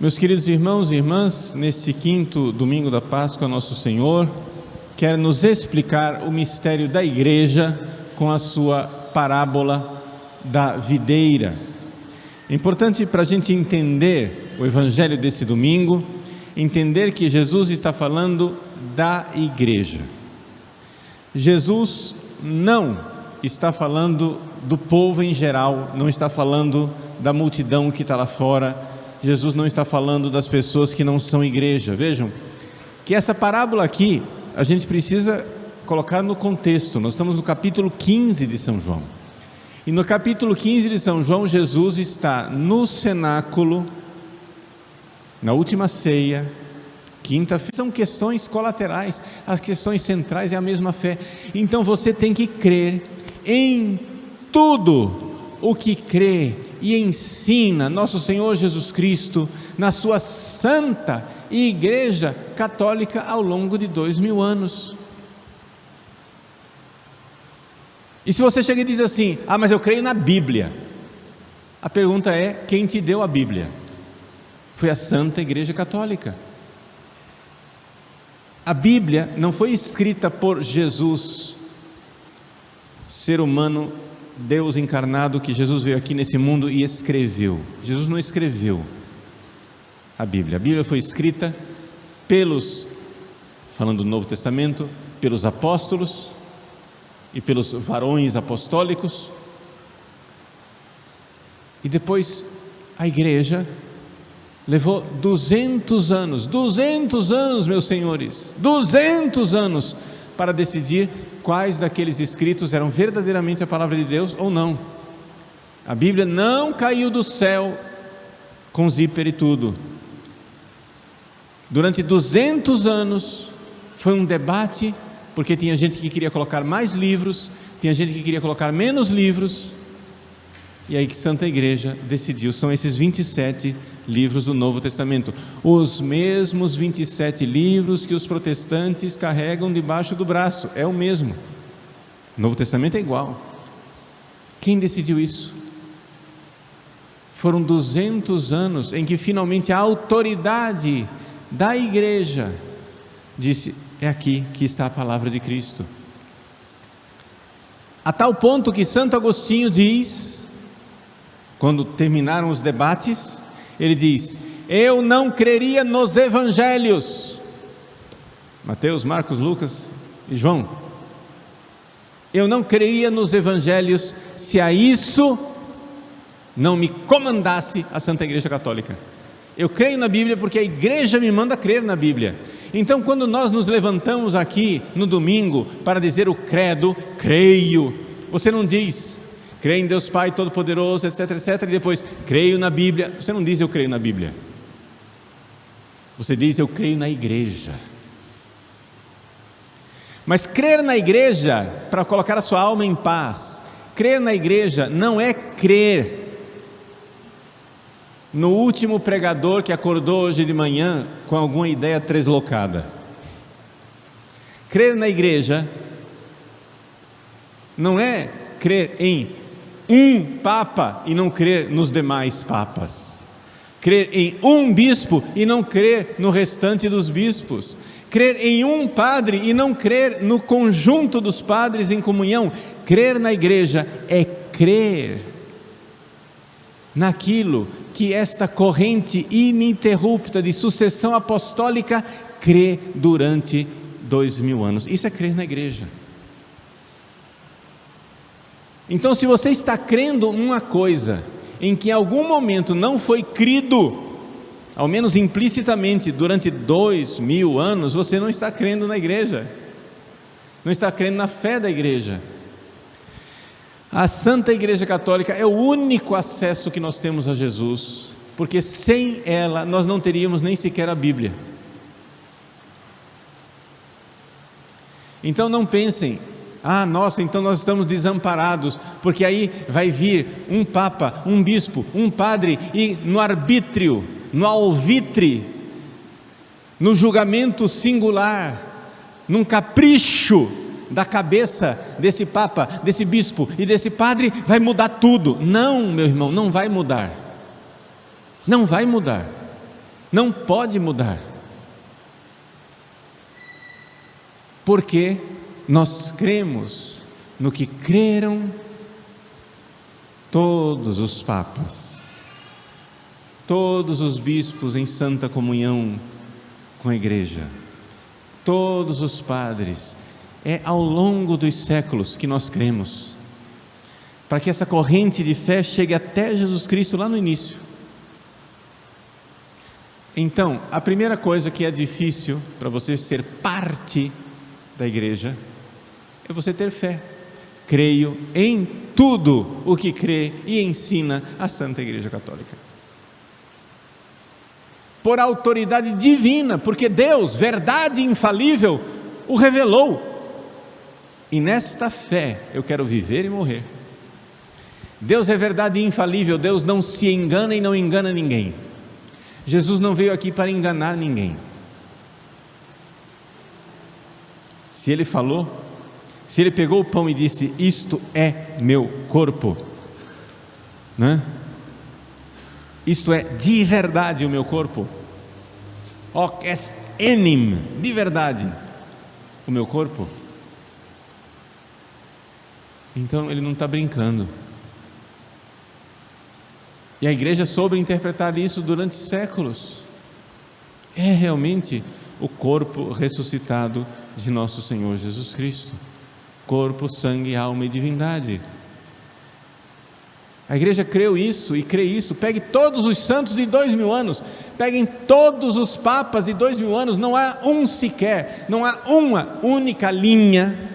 Meus queridos irmãos e irmãs, nesse quinto domingo da Páscoa, nosso Senhor quer nos explicar o mistério da igreja com a sua parábola da videira. É importante para a gente entender o evangelho desse domingo, entender que Jesus está falando da igreja. Jesus não está falando do povo em geral, não está falando da multidão que está lá fora. Jesus não está falando das pessoas que não são igreja. Vejam que essa parábola aqui a gente precisa colocar no contexto. Nós estamos no capítulo 15 de São João, e no capítulo 15 de São João, Jesus está no cenáculo, na última ceia, quinta-feira. São questões colaterais, as questões centrais é a mesma fé. Então você tem que crer em tudo o que crê e ensina nosso Senhor Jesus Cristo na sua santa Igreja Católica ao longo de 2000 anos. E se você chega e diz assim: ah, mas eu creio na Bíblia, a pergunta é: quem te deu a Bíblia? Foi a Santa Igreja Católica. A Bíblia não foi escrita por Jesus, ser humano, Deus encarnado, que Jesus veio aqui nesse mundo e escreveu. Jesus não escreveu a Bíblia. A Bíblia foi escrita pelos, falando do Novo Testamento, pelos apóstolos e pelos varões apostólicos. E depois a igreja levou 200 anos, meus senhores, 200 anos para decidir quais daqueles escritos eram verdadeiramente a palavra de Deus ou não. A Bíblia não caiu do céu com zíper e tudo. Durante 200 anos foi um debate, porque tinha gente que queria colocar mais livros, tinha gente que queria colocar menos livros, e aí que Santa Igreja decidiu. São esses 27 livros do Novo Testamento, os mesmos 27 livros que os protestantes carregam debaixo do braço, é o mesmo. O Novo Testamento é igual. Quem decidiu isso? Foram 200 anos em que finalmente a autoridade da igreja disse: é aqui que está a palavra de Cristo. A tal ponto que Santo Agostinho diz, quando terminaram os debates, ele diz: eu não creria nos evangelhos, Mateus, Marcos, Lucas e João. Eu não creria nos evangelhos se a isso não me comandasse a Santa Igreja Católica. Eu creio na Bíblia porque a igreja me manda crer na Bíblia. Então, quando nós nos levantamos aqui no domingo para dizer o credo, creio, você não diz creio em Deus Pai Todo-Poderoso, etc, etc, e depois creio na Bíblia. Você não diz eu creio na Bíblia, você diz eu creio na igreja. Mas crer na igreja para colocar a sua alma em paz, crer na igreja não é crer no último pregador que acordou hoje de manhã com alguma ideia translocada. Crer na igreja não é crer em um papa e não crer nos demais papas, crer em um bispo e não crer no restante dos bispos, crer em um padre e não crer no conjunto dos padres em comunhão. Crer na igreja é crer naquilo que esta corrente ininterrupta de sucessão apostólica crê durante 2000 anos. Isso é crer na igreja. Então, se você está crendo uma coisa em que em algum momento não foi crido, ao menos implicitamente, durante 2000 anos, você não está crendo na igreja, não está crendo na fé da igreja. A Santa Igreja Católica é o único acesso que nós temos a Jesus, porque sem ela nós não teríamos nem sequer a Bíblia. Então não pensem: ah, nossa, então nós estamos desamparados, porque aí vai vir um papa, um bispo, um padre, e no arbítrio, no alvitre, no julgamento singular, num capricho da cabeça desse papa, desse bispo e desse padre, vai mudar tudo. Não, meu irmão, não vai mudar. Não vai mudar. Não pode mudar. Porque nós cremos no que creram todos os papas, todos os bispos em santa comunhão com a igreja, todos os padres. É ao longo dos séculos que nós cremos, para que essa corrente de fé chegue até Jesus Cristo lá no início. Então, a primeira coisa que é difícil para você ser parte da igreja é você ter fé. Creio em tudo o que crê e ensina a Santa Igreja Católica. Por autoridade divina, porque Deus, verdade infalível, o revelou. E nesta fé eu quero viver e morrer. Deus é verdade infalível, Deus não se engana e não engana ninguém. Jesus não veio aqui para enganar ninguém. Se Ele falou, se Ele pegou o pão e disse: isto é meu corpo, né? Isto é de verdade o meu corpo, hoc est enim, de verdade o meu corpo. Então Ele não está brincando. E a igreja soube interpretar isso durante séculos. É realmente o corpo ressuscitado de nosso Senhor Jesus Cristo. Corpo, sangue, alma e divindade. A igreja creu isso e crê isso. Pegue todos os santos de 2000 anos, peguem todos os papas de 2000 anos, não há um sequer, não há uma única linha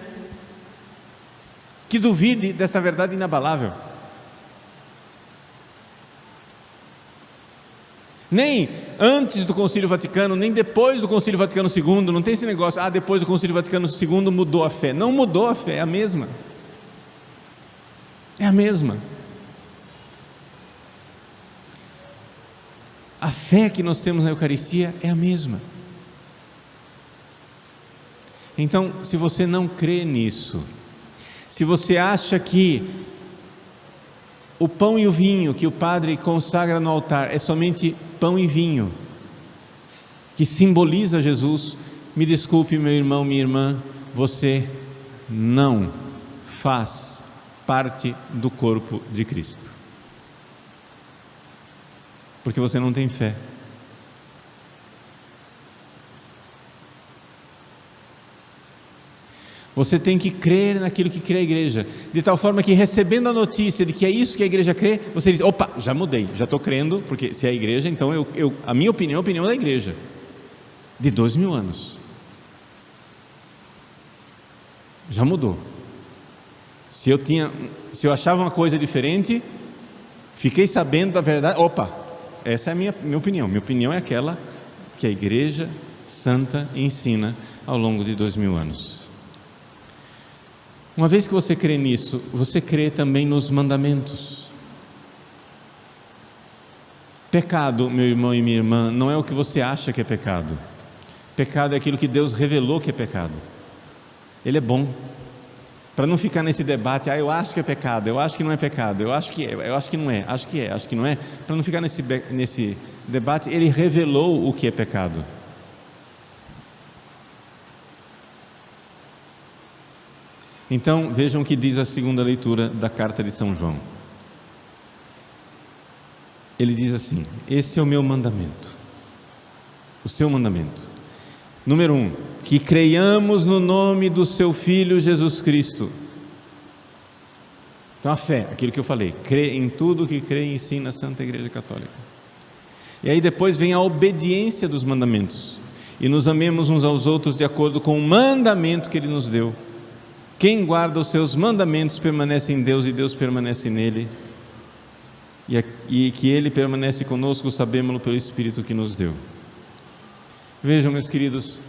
que duvide desta verdade inabalável. Nem antes do Concílio Vaticano, nem depois do Concílio Vaticano II, não tem esse negócio, depois do Concílio Vaticano II mudou a fé. Não mudou a fé, é a mesma. É a mesma. A fé que nós temos na Eucaristia é a mesma. Então, se você não crê nisso, se você acha que o pão e o vinho que o padre consagra no altar é somente pão e vinho, que simboliza Jesus, me desculpe, meu irmão, minha irmã, você não faz parte do corpo de Cristo, porque você não tem fé. Você tem que crer naquilo que crê a igreja, de tal forma que, recebendo a notícia de que é isso que a igreja crê, você diz: opa, já mudei, já estou crendo, porque se é a igreja, então a minha opinião é a opinião da igreja, de 2000 anos, já mudou. Se eu achava uma coisa diferente, fiquei sabendo da verdade, opa, essa é a minha opinião é aquela que a igreja santa ensina ao longo de 2000 anos. Uma vez que você crê nisso, você crê também nos mandamentos. Pecado, meu irmão e minha irmã, não é o que você acha que é pecado. Pecado é aquilo que Deus revelou que é pecado. Ele é bom. Para não ficar nesse debate, eu acho que é pecado, eu acho que não é pecado, eu acho que é, eu acho que não é, acho que é, acho que não é. Para não ficar nesse debate, Ele revelou o que é pecado. Então, vejam o que diz a segunda leitura da carta de São João. Ele diz assim: esse é o meu mandamento, o seu mandamento. Número 1, que creiamos no nome do seu Filho Jesus Cristo. Então a fé, aquilo que eu falei, crê em tudo que crê e ensina a Santa Igreja Católica. E aí depois vem a obediência dos mandamentos. E nos amemos uns aos outros de acordo com o mandamento que Ele nos deu. Quem guarda os seus mandamentos permanece em Deus e Deus permanece nele. E que Ele permanece conosco, sabemos-lo pelo Espírito que nos deu. Vejam, meus queridos,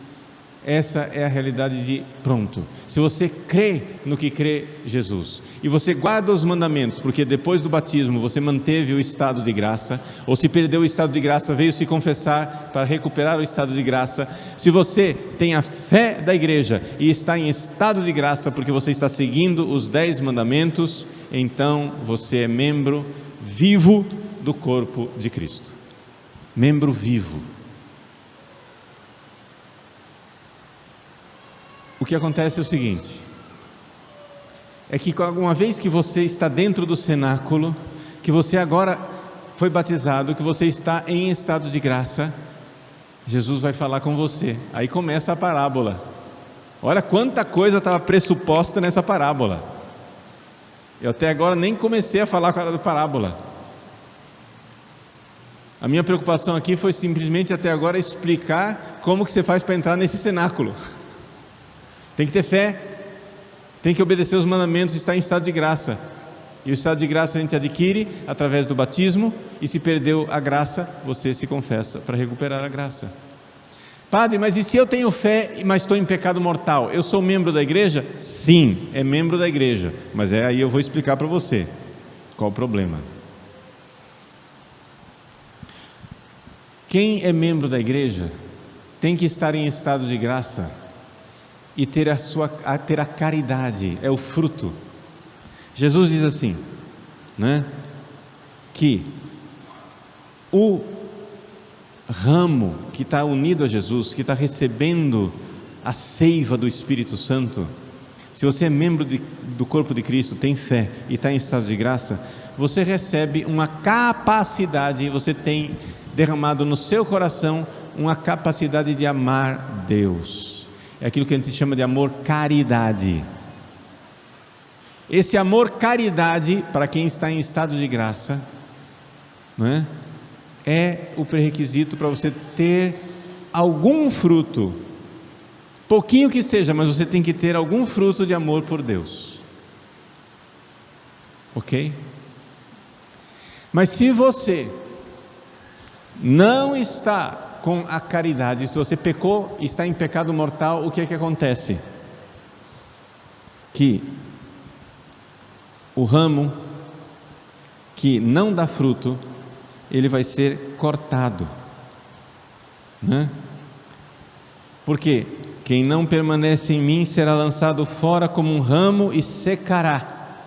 essa é a realidade de pronto. Se você crê no que crê Jesus, e você guarda os mandamentos, porque depois do batismo você manteve o estado de graça, ou se perdeu o estado de graça, veio se confessar para recuperar o estado de graça. Se você tem a fé da igreja e está em estado de graça, porque você está seguindo os 10 mandamentos, então você é membro vivo do corpo de Cristo. Membro vivo. o que acontece é o seguinte, é que uma vez que você está dentro do cenáculo, que você agora foi batizado, que você está em estado de graça, Jesus vai falar com você. Aí começa a parábola. Olha quanta coisa estava pressuposta nessa parábola. Eu até agora nem comecei a falar com a parábola. A minha preocupação aqui foi simplesmente até agora explicar como que você faz para entrar nesse cenáculo. Tem que ter fé, tem que obedecer os mandamentos, estar em estado de graça. E o estado de graça a gente adquire através do batismo, e se perdeu a graça, você se confessa para recuperar a graça. Padre, mas e se eu tenho fé, mas estou em pecado mortal? Eu sou membro da igreja? Sim, é membro da igreja, mas aí eu vou explicar para você qual o problema. Quem é membro da igreja tem que estar em estado de graça e ter a caridade, é o fruto. Jesus diz assim, né, que o ramo que está unido a Jesus, que está recebendo a seiva do Espírito Santo, se você é membro do corpo de Cristo, tem fé e está em estado de graça, você recebe uma capacidade, você tem derramado no seu coração uma capacidade de amar Deus. É aquilo que a gente chama de amor caridade. Esse amor caridade, para quem está em estado de graça, não é? É o pré-requisito para você ter algum fruto, pouquinho que seja, mas você tem que ter algum fruto de amor por Deus, ok? Mas se você não está com a caridade, se você pecou, está em pecado mortal, o que é que acontece? Que o ramo que não dá fruto, ele vai ser cortado, né? Porque quem não permanece em mim será lançado fora como um ramo e secará.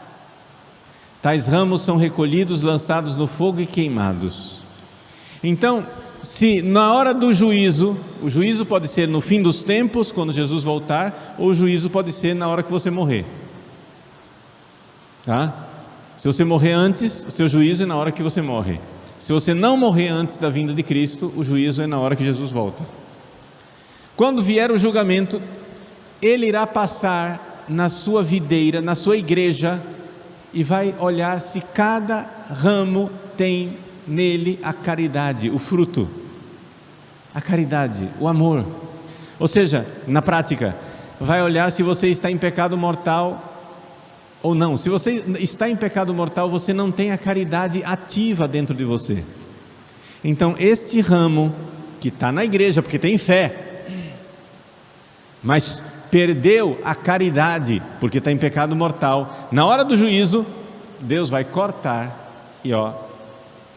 Tais ramos são recolhidos, lançados no fogo e queimados. Então, se na hora do juízo, o juízo pode ser no fim dos tempos, quando Jesus voltar, ou o juízo pode ser na hora que você morrer, tá? Se você morrer antes, o seu juízo é na hora que você morre. Se você não morrer antes da vinda de Cristo, o juízo é na hora que Jesus volta. Quando vier o julgamento, Ele irá passar na sua videira, na sua igreja, e vai olhar se cada ramo tem nele a caridade, o fruto, a caridade, o amor. Ou seja, na prática, vai olhar se você está em pecado mortal ou não. Se você está em pecado mortal, você não tem a caridade ativa dentro de você. Então este ramo que está na igreja, porque tem fé, mas perdeu a caridade, porque está em pecado mortal, na hora do juízo, Deus vai cortar e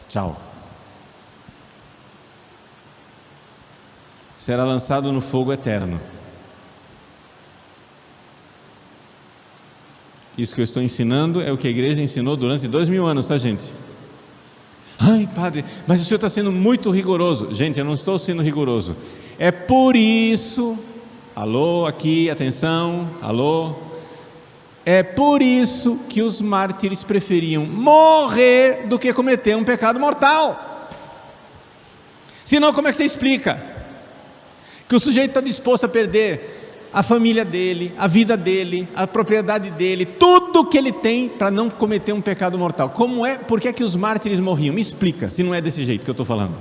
tchau. Será lançado no fogo eterno. Isso que eu estou ensinando é o que a igreja ensinou durante 2000 anos, tá, gente? Ai, padre, mas o senhor está sendo muito rigoroso. Gente, eu não estou sendo rigoroso. É por isso, alô, aqui, atenção, alô. É por isso que os mártires preferiam morrer do que cometer um pecado mortal. Senão, como é que você explica que o sujeito está disposto a perder a família dele, a vida dele, a propriedade dele, tudo que ele tem para não cometer um pecado mortal? Como é? Por que é que os mártires morriam? Me explica, se não é desse jeito que eu estou falando.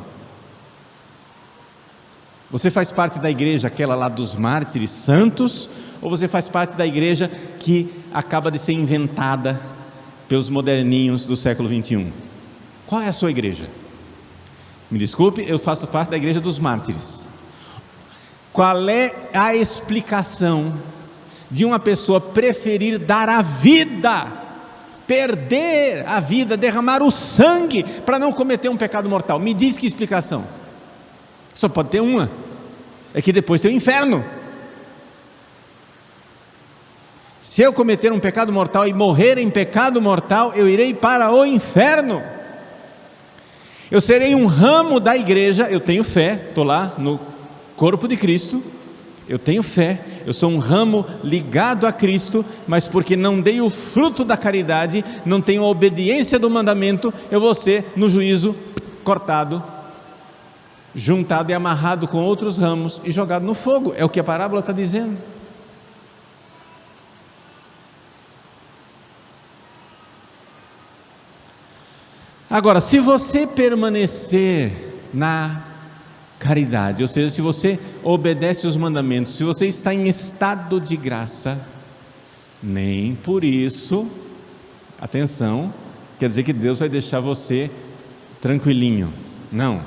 Você faz parte da igreja, aquela lá dos mártires santos, ou você faz parte da igreja que acaba de ser inventada pelos moderninhos do século 21? Qual é a sua igreja? Me desculpe, eu faço parte da igreja dos mártires. Qual é a explicação de uma pessoa preferir dar a vida, perder a vida, derramar o sangue para não cometer um pecado mortal? Me diz que explicação. Só pode ter uma, é que depois tem o inferno. Se eu cometer um pecado mortal e morrer em pecado mortal, eu irei para o inferno. Eu serei um ramo da igreja, eu tenho fé, estou lá no corpo de Cristo, eu tenho fé, eu sou um ramo ligado a Cristo, mas porque não dei o fruto da caridade, não tenho a obediência do mandamento, eu vou ser no juízo cortado, juntado e amarrado com outros ramos e jogado no fogo. É o que a parábola está dizendo. Agora, se você permanecer na caridade, ou seja, se você obedece os mandamentos, se você está em estado de graça, nem por isso, atenção, quer dizer que Deus vai deixar você tranquilinho. Não,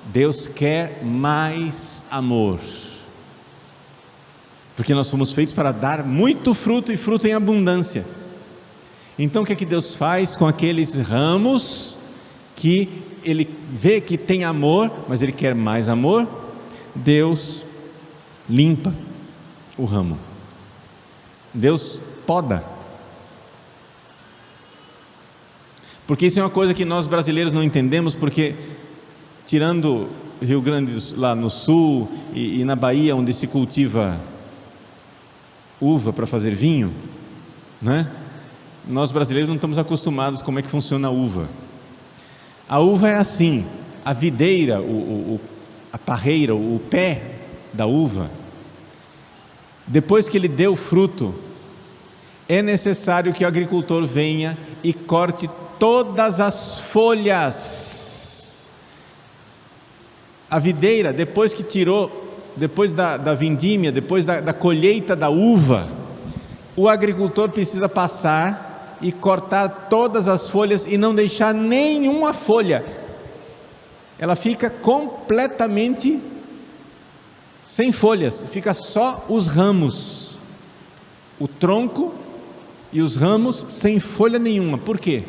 Deus quer mais amor, porque nós fomos feitos para dar muito fruto e fruto em abundância. Então o que é que Deus faz com aqueles ramos que Ele vê que tem amor, mas Ele quer mais amor? Deus limpa o ramo, Deus poda, porque isso é uma coisa que nós brasileiros não entendemos, porque tirando Rio Grande lá no sul e na Bahia, onde se cultiva uva para fazer vinho, né? Nós brasileiros não estamos acostumados como é que funciona a uva. A uva é assim, a videira, a parreira, o pé da uva, depois que ele deu fruto, é necessário que o agricultor venha e corte todas as folhas. A videira, depois que tirou, depois da vindímia, depois da colheita da uva, o agricultor precisa passar e cortar todas as folhas e não deixar nenhuma folha. Ela fica completamente sem folhas, fica só os ramos, o tronco e os ramos sem folha nenhuma. Por quê?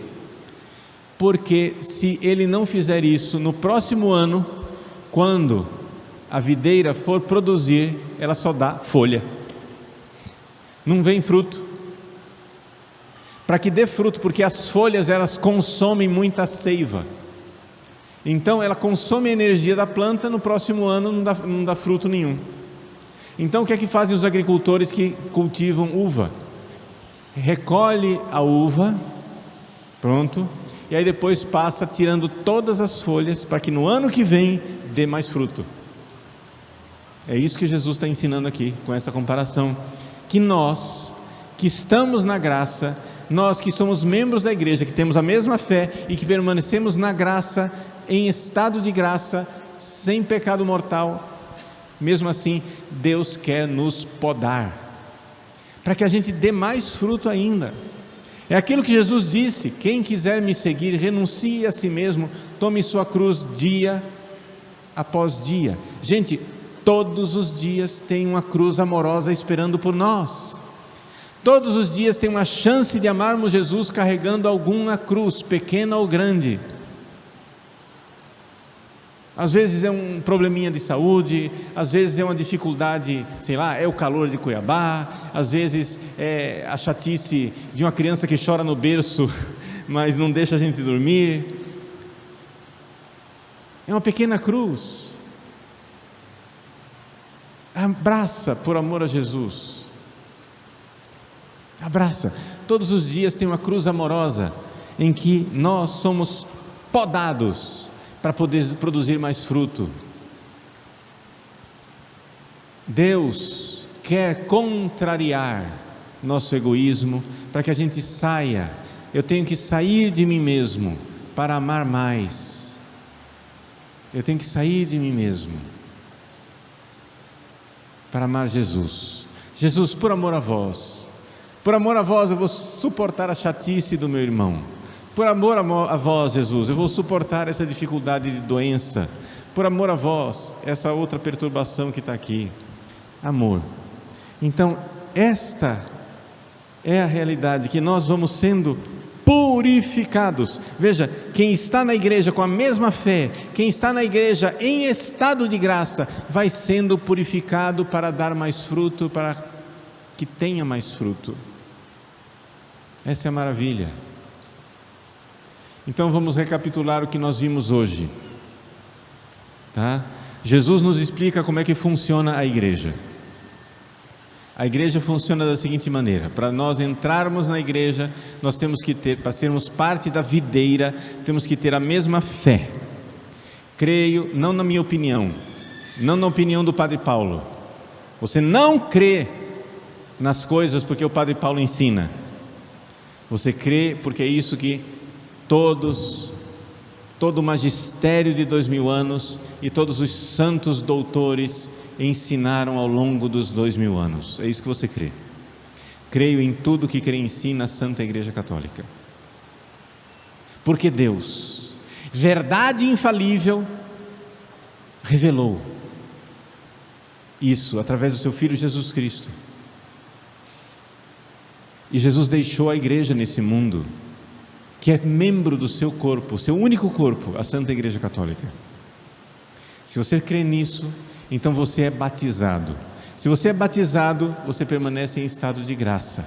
Porque se ele não fizer isso, no próximo ano, quando a videira for produzir, ela só dá folha, não vem fruto. Para que dê fruto, porque as folhas elas consomem muita seiva, então ela consome a energia da planta, no próximo ano não dá fruto nenhum. Então o que é que fazem os agricultores que cultivam uva? Recolhe a uva, pronto, e aí depois passa tirando todas as folhas, para que no ano que vem dê mais fruto. É isso que Jesus está ensinando aqui, com essa comparação, que nós, que estamos na graça, nós que somos membros da igreja, que temos a mesma fé e que permanecemos na graça, em estado de graça, sem pecado mortal, mesmo assim, Deus quer nos podar, para que a gente dê mais fruto ainda. É aquilo que Jesus disse: quem quiser me seguir, renuncie a si mesmo, tome sua cruz dia após dia. Gente, todos os dias tem uma cruz amorosa esperando por nós. Todos os dias tem uma chance de amarmos Jesus carregando alguma cruz, pequena ou grande. Às vezes é um probleminha de saúde, às vezes é uma dificuldade, sei lá, é o calor de Cuiabá, às vezes é a chatice de uma criança que chora no berço, mas não deixa a gente dormir. É uma pequena cruz. Abraça por amor a Jesus. Abraça. Todos os dias tem uma cruz amorosa em que nós somos podados para poder produzir mais fruto. Deus quer contrariar nosso egoísmo para que a gente saia. Eu tenho que sair de mim mesmo para amar mais. Eu tenho que sair de mim mesmo para amar Jesus. Jesus, por amor a vós, eu vou suportar a chatice do meu irmão. Por amor a vós, Jesus, eu vou suportar essa dificuldade de doença. Por amor a vós, essa outra perturbação que está aqui. Amor. Então, esta é a realidade, que nós vamos sendo purificados. Veja, quem está na igreja com a mesma fé, quem está na igreja em estado de graça, vai sendo purificado para dar mais fruto, para que tenha mais fruto. Essa é a maravilha. Então vamos recapitular o que nós vimos hoje, tá? Jesus nos explica como é que funciona a igreja. A igreja funciona da seguinte maneira: para nós entrarmos na igreja, nós temos que ter, para sermos parte da videira, temos que ter a mesma fé. Creio, não na minha opinião, não na opinião do Padre Paulo. Você não crê nas coisas porque o Padre Paulo ensina. Você crê porque é isso que todo o magistério de 2000 anos e todos os santos doutores ensinaram ao longo dos 2000 anos. É isso que você crê. Creio em tudo que ensina a Santa Igreja Católica. Porque Deus, verdade infalível, revelou isso através do seu Filho Jesus Cristo. E Jesus deixou a igreja nesse mundo, que é membro do seu corpo, seu único corpo, a Santa Igreja Católica. Se você crê nisso, então você é batizado. Se você é batizado, você permanece em estado de graça.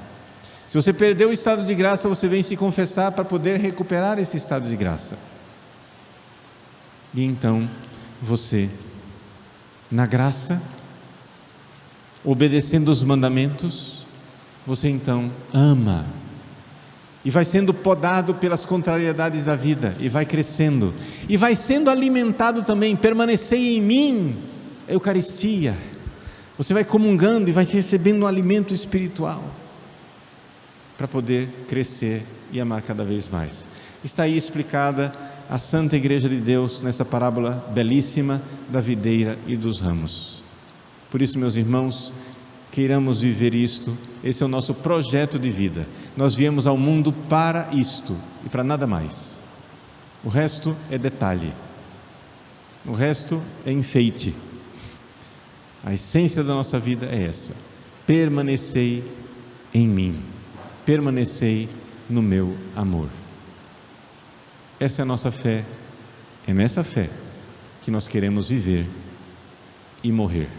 Se você perdeu o estado de graça, você vem se confessar para poder recuperar esse estado de graça. E então, você, na graça, obedecendo os mandamentos, você então ama. E vai sendo podado pelas contrariedades da vida, e vai crescendo, e vai sendo alimentado também. Permanecei em mim, Eucaristia. Você vai comungando e vai recebendo um alimento espiritual, para poder crescer e amar cada vez mais. Está aí explicada a Santa Igreja de Deus, nessa parábola belíssima da videira e dos ramos. Por isso, meus irmãos, queiramos viver isto. Esse é o nosso projeto de vida. Nós viemos ao mundo para isto e para nada mais. O resto é detalhe, o resto é enfeite. A essência da nossa vida é essa: permanecei em mim, permanecei no meu amor. Essa é a nossa fé, é nessa fé que nós queremos viver e morrer.